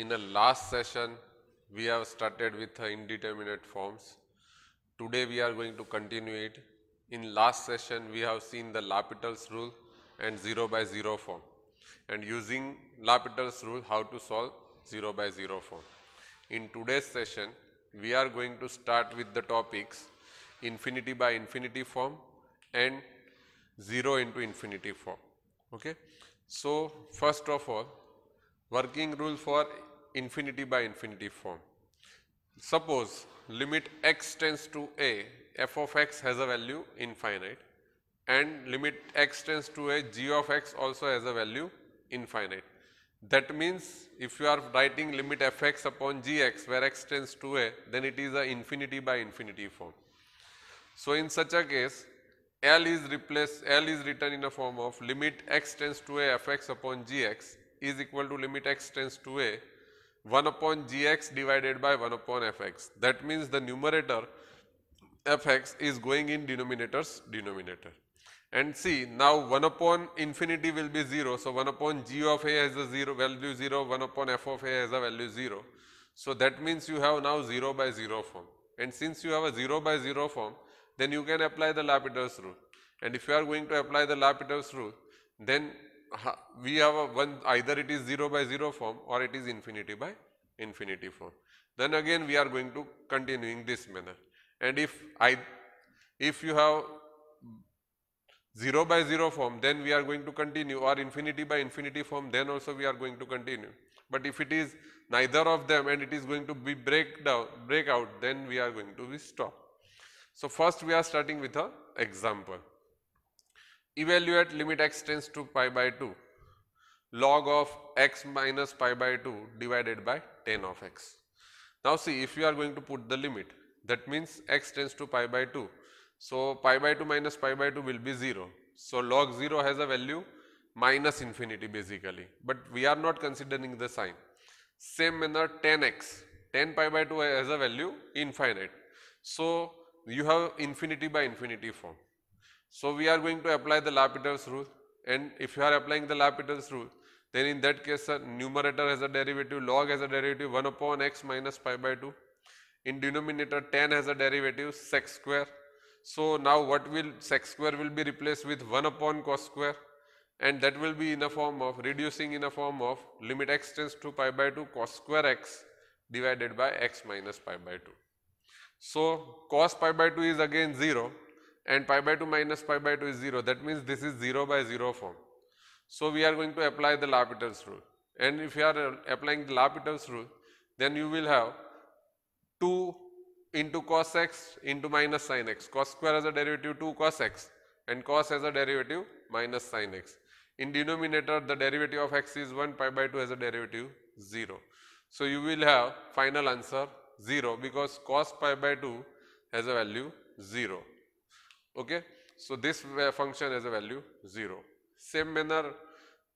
In the last session, we have started with indeterminate forms. Today we are going to continue it. In last session, we have seen the L'Hopital's rule and 0 by 0 form, and using L'Hopital's rule how to solve 0 by 0 form. In today's session, we are going to start with the topics infinity by infinity form and 0 into infinity form. Okay. So first of all, working rule for infinity by infinity form. Suppose limit x tends to a, f of x has a value infinite, and limit x tends to a, g of x also has a value infinite. That means if you are writing limit fx upon gx where x tends to a, then it is a infinity by infinity form. So in such a case, L is written in a form of limit x tends to a fx upon gx is equal to limit x tends to a 1 upon gx divided by 1 upon fx. That means the numerator fx is going in denominator's denominator. And see, now 1 upon infinity will be 0. So 1 upon g of a has a 0 value 0, 1 upon f of a has a value 0. So that means you have now 0 by 0 form. And since you have a 0 by 0 form, then you can apply the L'Hopital's rule. And if you are going to apply the L'Hopital's rule, then we have a one, either it is 0 by 0 form or it is infinity by infinity form. Then again we are going to continue in this manner. And if you have 0 by 0 form, then we are going to continue, or infinity by infinity form, then also we are going to continue. But if it is neither of them and it is going to be break out, then we are going to be stop. So first we are starting with an example. Evaluate limit x tends to pi by 2 log of x minus pi by 2 divided by tan of x. Now see, if you are going to put the limit, that means x tends to pi by 2. So pi by 2 minus pi by 2 will be 0. So log 0 has a value minus infinity basically, but we are not considering the sign. Same manner tan x, tan pi by 2 has a value infinite. So you have infinity by infinity form. So we are going to apply the L'Hopital's rule, and if you are applying the L'Hopital's rule, then in that case numerator has a derivative, log has a derivative 1 upon x minus pi by 2. In denominator tan has a derivative sec square. So now what will sec square will be replaced with 1 upon cos square, and that will be in a form of reducing in a form of limit x tends to pi by 2 cos square x divided by x minus pi by 2. So cos pi by 2 is again 0 and pi by 2 minus pi by 2 is 0. That means this is 0 by 0 form. So we are going to apply the L'Hopital's rule, and if you are applying the L'Hopital's rule, then you will have 2 into cos x into minus sin x. Cos square has a derivative 2 cos x and cos has a derivative minus sin x. In denominator the derivative of x is 1, pi by 2 has a derivative 0. So you will have final answer 0 because cos pi by 2 has a value 0. Okay. So this function has a value 0. Same manner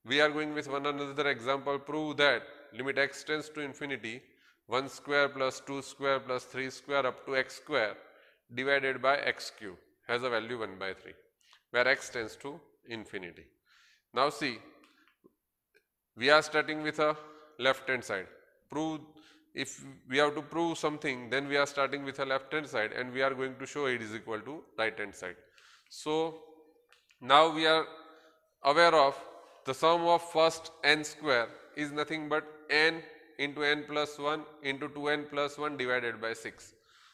we are going with one another example. Prove that limit x tends to infinity 1 square plus 2 square plus 3 square up to x square divided by x cube has a value 1 by 3 where x tends to infinity. Now see, we are starting with a left hand side. If we have to prove something, then we are starting with a left hand side and we are going to show it is equal to right hand side. So now we are aware of the sum of first n square is nothing but n into n plus 1 into 2n plus 1 divided by 6.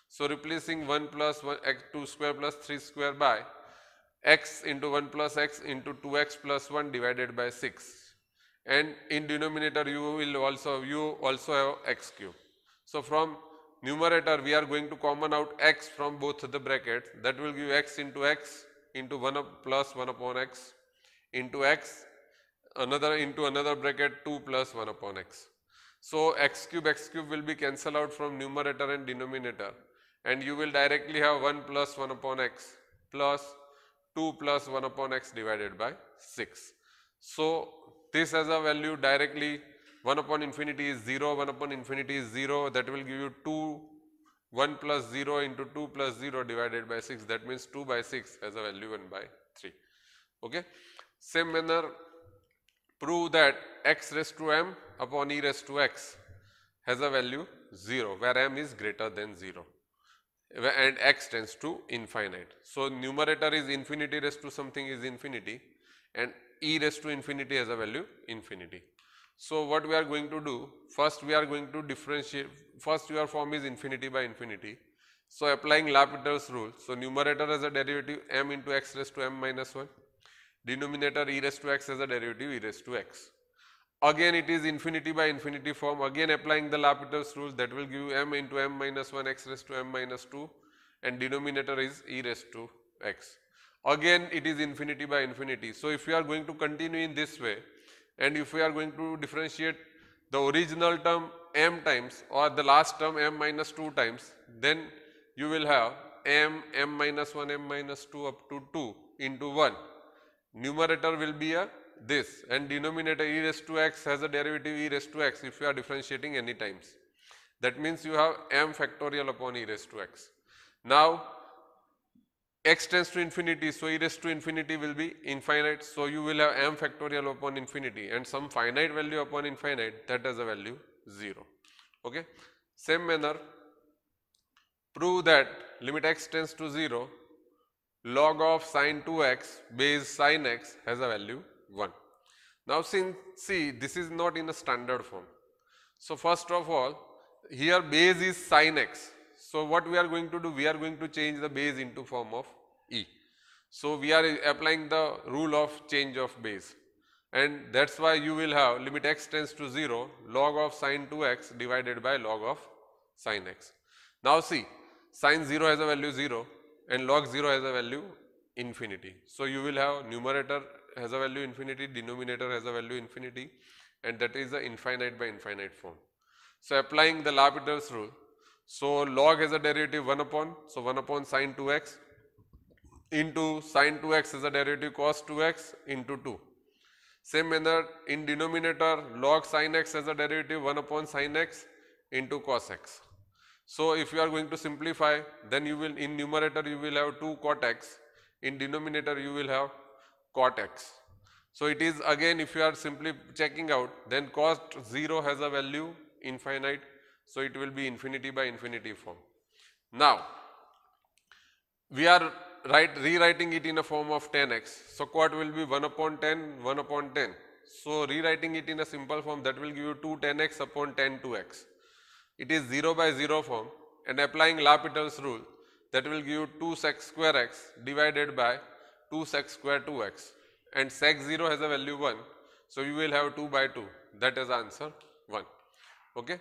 So replacing 1 plus 1 x 2 square plus 3 square by x into 1 plus x into 2x plus 1 divided by 6. And in denominator you also have x cube. So from numerator we are going to common out x from both the brackets. That will give x into 1 plus 1 upon x into x another into another bracket 2 plus 1 upon x. So x cube will be cancelled out from numerator and denominator, and you will directly have 1 plus 1 upon x plus 2 plus 1 upon x divided by 6. So this has a value directly 1 upon infinity is 0, 1 upon infinity is 0, that will give you 2, 1 plus 0 into 2 plus 0 divided by 6, that means 2 by 6 has a value 1 by 3. Okay. Same manner, prove that x raised to m upon e raised to x has a value 0, where m is greater than 0 and x tends to infinite. So numerator is infinity raised to something is infinity, and e raised to infinity has a value infinity. So what we are going to do, first we are going to differentiate, first your form is infinity by infinity. So applying L'Hopital's rule, so numerator has a derivative m into x raised to m minus 1, denominator e raised to x has a derivative e raised to x. Again it is infinity by infinity form, again applying the L'Hopital's rule, that will give you m into m minus 1 x raised to m minus 2, and denominator is e raised to x. Again it is infinity by infinity. So if you are going to continue in this way, and if we are going to differentiate the original term m times or the last term m minus 2 times, then you will have m minus 1, m minus 2 up to 2 into 1. Numerator will be a this, and denominator e raised to x has a derivative e raised to x if you are differentiating any times. That means you have m factorial upon e raised to x. Now x tends to infinity, so e raised to infinity will be infinite, so you will have m factorial upon infinity and some finite value upon infinite, that has a value 0. Okay. Same manner, prove that limit x tends to 0, log of sine 2x base sine x has a value 1. Now since, see, this is not in a standard form. So first of all, here base is sine x. So what we are going to do, we are going to change the base into form of e. So we are applying the rule of change of base, and that's why you will have limit x tends to 0, log of sine 2x divided by log of sine x. Now see, sine 0 has a value 0 and log 0 has a value infinity. So you will have numerator has a value infinity, denominator has a value infinity, and that is the infinite by infinite form. So applying the L'Hopital's rule, so log has a derivative 1 upon, so 1 upon sine 2x into sine 2x is a derivative cos 2x into 2. Same manner in denominator, log sine x has a derivative 1 upon sine x into cos x. So if you are going to simplify, then you will, in numerator you will have 2 cot x, in denominator you will have cot x. So it is again, if you are simply checking out, then cos 0 has a value infinite, so it will be infinity by infinity form. Now we are rewriting it in a form of 10x. So cot will be 1 upon 10, 1 upon 10. So rewriting it in a simple form, that will give you 2 10x upon 10 2x. It is 0 by 0 form, and applying L'Hopital's rule, that will give you 2 sec square x divided by 2 sec square 2x, and sec 0 has a value 1. So you will have 2 by 2, that is answer 1. Okay.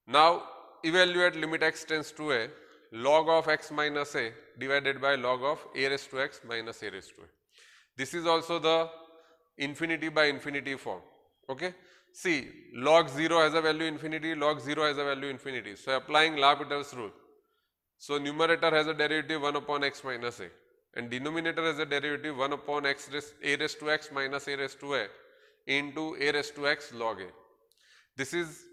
Now evaluate limit x tends to a, log of x minus a divided by log of a raised to x minus a raised to a. This is also the infinity by infinity form. Okay. See, log 0 has a value infinity, log 0 has a value infinity. So applying L'Hopital's rule, so numerator has a derivative 1 upon x minus a, and denominator has a derivative 1 upon a raised to x minus a raised to a into a raised to x log a. This is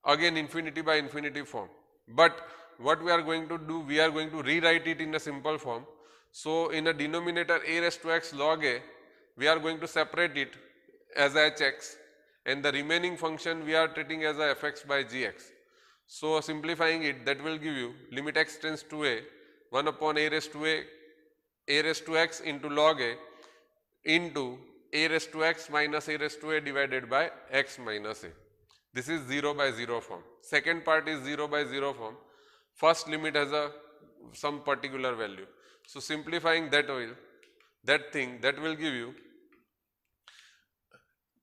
again infinity by infinity form, but what we are going to do, we are going to rewrite it in a simple form. So in a denominator a raised to x log a, we are going to separate it as hx, and the remaining function we are treating as a fx by gx. So simplifying it, that will give you limit x tends to a, 1 upon a raised to x into log a into a raised to x minus a raised to a divided by x minus a. This is 0 by 0 form. Second part is 0 by 0 form. First limit has a some particular value. So simplifying that will give you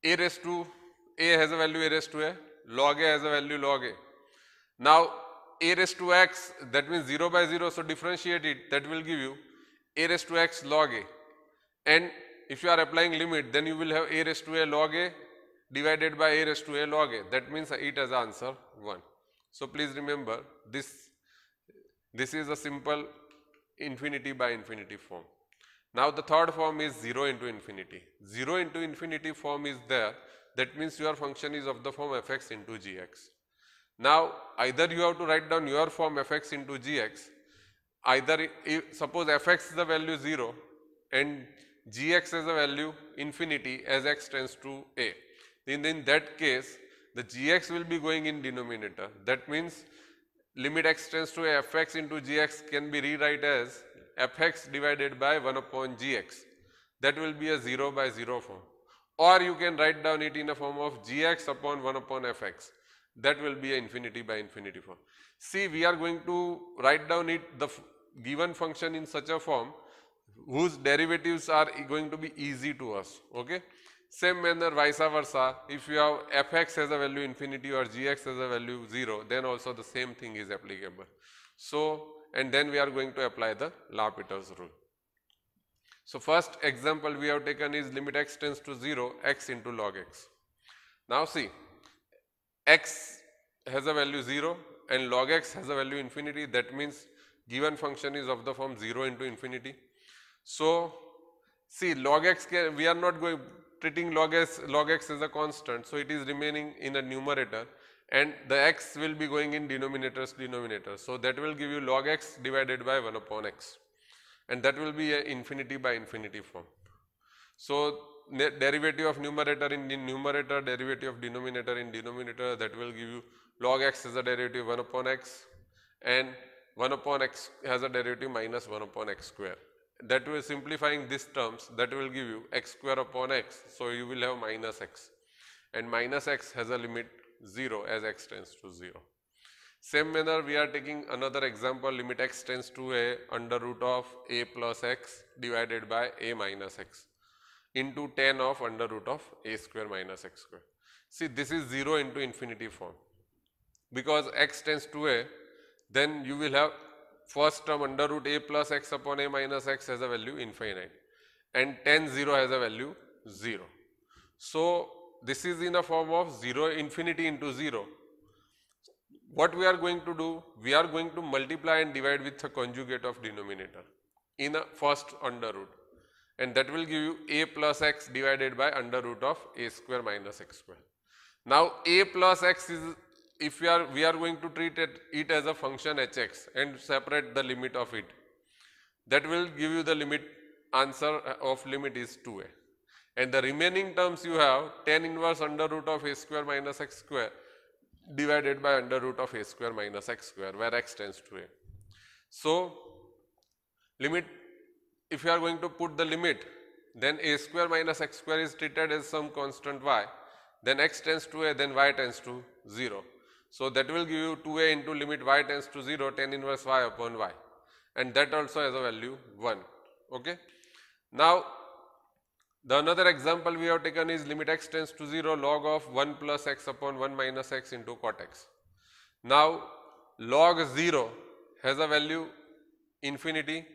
a raised to a has a value a raised to a, log a has a value log a. Now a raised to x, that means 0 by 0, so differentiate it, that will give you a raised to x log a, and if you are applying limit, then you will have a raised to a log a divided by a raised to a log a, that means it has answer 1. So please remember this is a simple infinity by infinity form. Now the third form is 0 into infinity. 0 into infinity form is there, that means your function is of the form fx into gx. Now either you have to write down your form fx into gx, either suppose fx is the value 0 and gx is the value infinity as x tends to a, then in that case the gx will be going in denominator. That means limit x tends to fx into gx can be rewrite as fx divided by 1 upon gx. That will be a 0 by 0 form. Or you can write down it in a form of gx upon 1 upon fx. That will be an infinity by infinity form. See, we are going to write down it the given function in such a form whose derivatives are going to be easy to us. Okay. Same manner vice versa, if you have fx has a value infinity or gx has a value 0, then also the same thing is applicable. So, and then we are going to apply the L'Hopital's rule. So, first example we have taken is limit x tends to 0, x into log x. Now see, x has a value 0 and log x has a value infinity. That means given function is of the form 0 into infinity. So, see, log x we are not going treating log x as a constant. So, it is remaining in a numerator and the x will be going in denominator. So, that will give you log x divided by 1 upon x, and that will be a infinity by infinity form. So, derivative of numerator in numerator, derivative of denominator in denominator, that will give you log x as a derivative 1 upon x, and 1 upon x has a derivative minus 1 upon x square. That will, simplifying these terms, that will give you x square upon x. So, you will have minus x, and minus x has a limit 0 as x tends to 0. Same manner we are taking another example, limit x tends to a under root of a plus x divided by a minus x into tan of under root of a square minus x square. See, this is 0 into infinity form. Because x tends to a, then you will have first term under root a plus x upon a minus x has a value infinite, and tan 0 has a value 0. So, this is in a form of 0 infinity into 0. What we are going to do? We are going to multiply and divide with the conjugate of denominator in a first under root, and that will give you a plus x divided by under root of a square minus x square. Now, a plus x is, if we are going to treat it as a function hx and separate the limit of it, that will give you the limit, answer of limit is 2a, and the remaining terms you have tan inverse under root of a square minus x square divided by under root of a square minus x square, where x tends to a. So, limit, if you are going to put the limit, then a square minus x square is treated as some constant y, then x tends to a, then y tends to 0. So, that will give you 2a into limit y tends to 0 tan inverse y upon y, and that also has a value 1. Okay. Now, the another example we have taken is limit x tends to 0 log of 1 plus x upon 1 minus x into cot x. Now, log 0 has a value infinity.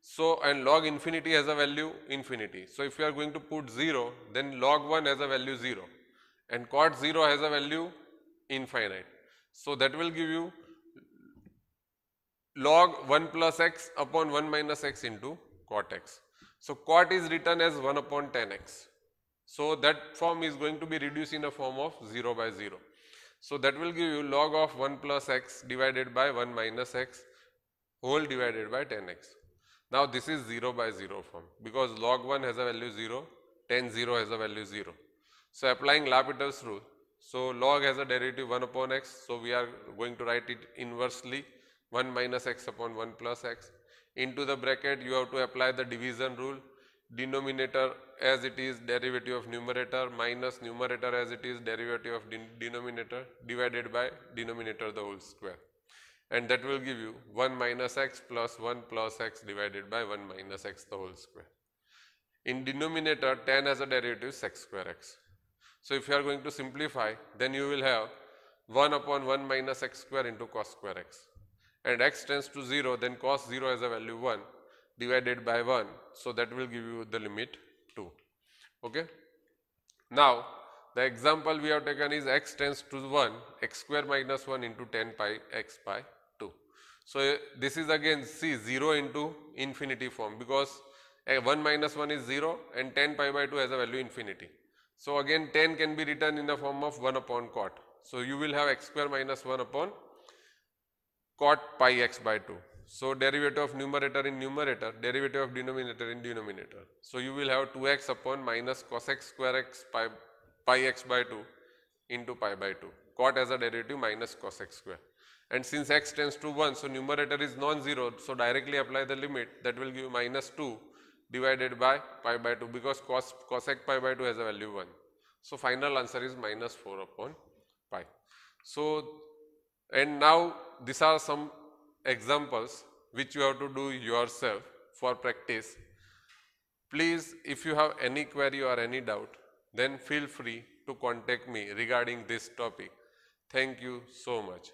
So, and log infinity has a value infinity. So, if you are going to put 0, then log 1 has a value 0 and cot 0 has a value infinite. So, that will give you log 1 plus x upon 1 minus x into cot x. So, cot is written as 1 upon tan x. So, that form is going to be reduced in a form of 0 by 0. So, that will give you log of 1 plus x divided by 1 minus x whole divided by tan x. Now, this is 0 by 0 form, because log 1 has a value 0, tan 0 has a value 0. So, applying L'Hopital's rule, so log has a derivative 1 upon x, so we are going to write it inversely 1 minus x upon 1 plus x. Into the bracket you have to apply the division rule, denominator as it is derivative of numerator minus numerator as it is derivative of denominator divided by denominator the whole square, and that will give you 1 minus x plus 1 plus x divided by 1 minus x the whole square. In denominator, tan has a derivative sec square x. So, if you are going to simplify, then you will have 1 upon 1 minus x square into cos square x, and x tends to 0, then cos 0 has a value 1 divided by 1. So, that will give you the limit 2. Okay. Now, the example we have taken is x tends to 1, x square minus 1 into tan pi x by 2. So, this is again see 0 into infinity form, because 1 minus 1 is 0 and tan pi by 2 has a value infinity. So, again tan can be written in the form of 1 upon cot. So, you will have x square minus 1 upon cot pi x by 2. So, derivative of numerator in numerator, derivative of denominator in denominator. So, you will have 2x upon minus cos x square x pi x by 2 into pi by 2. Cot as a derivative minus cos x square. And since x tends to 1, so numerator is non-zero, so directly apply the limit, that will give minus 2 divided by pi by 2, because cosec pi by 2 has a value 1. So final answer is minus 4 upon pi. So, and now these are some examples which you have to do yourself for practice. Please, if you have any query or any doubt, then feel free to contact me regarding this topic. Thank you so much.